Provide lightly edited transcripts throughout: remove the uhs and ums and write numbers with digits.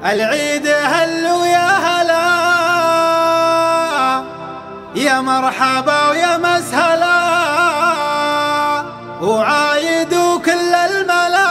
العيد هلو يا هلا، يا مرحبا ويا مسهلا، وعايدوا كل الملا،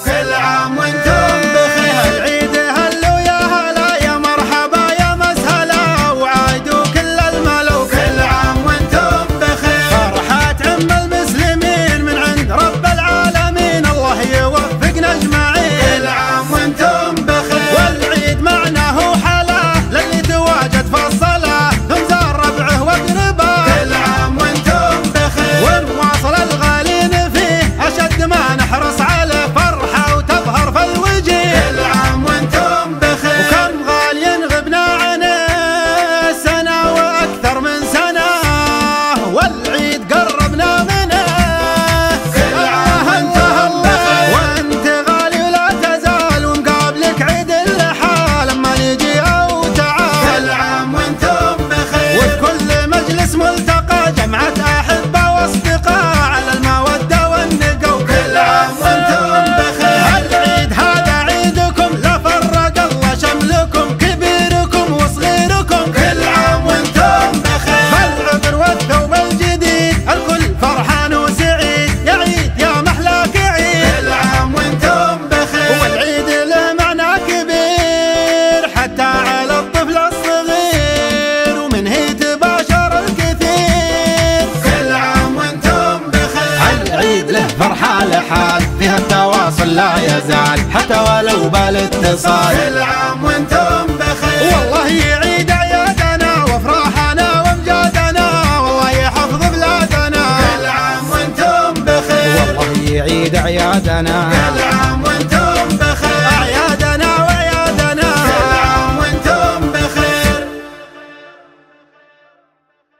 كل عام وانتم بخير. العيد هلو يا هلا، يا مرحبا يا مسهلا، وعايدوا كل الملا، وكل عام وانتم بخير. فرحة عم المسلمين من عند رب العالمين، الله يوفقنا اجمعين. كل عام وانتم بخير، والعيد معناه حلا للي تواجد في الصلاة، ثم زار ربعه واقرباه. كل عام وانتم بخير، ونواصل الغالين فيه اشد ما نحرص عليه، فرحة وتظهر في الوجيه. كل عام وانتم بخير، وكم غالي غبنا عنه سنة واكثر من سنة، والعيد قربنا منه. كل عام وانتم بخير، وانت غالي ولا تزال، ومقابلك عيد اللحى لما نجي او تعال. كل عام وانتم بخير، وفي كل مجلس ملتقى جمعة احبة واصدقاء على المودة والنقا. كل عام وانتم بخير، هالعيد هذا عيدكم لا فرق الله شملكم، كبيركم وصغيركم. كل عام وانتم بخير، بالعطر والثوب الجديد الكل فرحان وسعيد، يا عيد يا محلاك عيد. كل عام وانتم بخير، والعيد له معنى كبير حتى على الطفل الصغير، ومن هي تباشر الكثير. كل عام وانتم بخير، العيد له فرحة لحال فيها التواصل لا يزال حتى ولو بالاتصال. كل عام وانتم بخير، والله يعيد اعيادنا وافراحنا وامجادنا، والله يحفظ بلادنا. كل عام وانتم بخير، والله يعيد اعيادنا. كل عام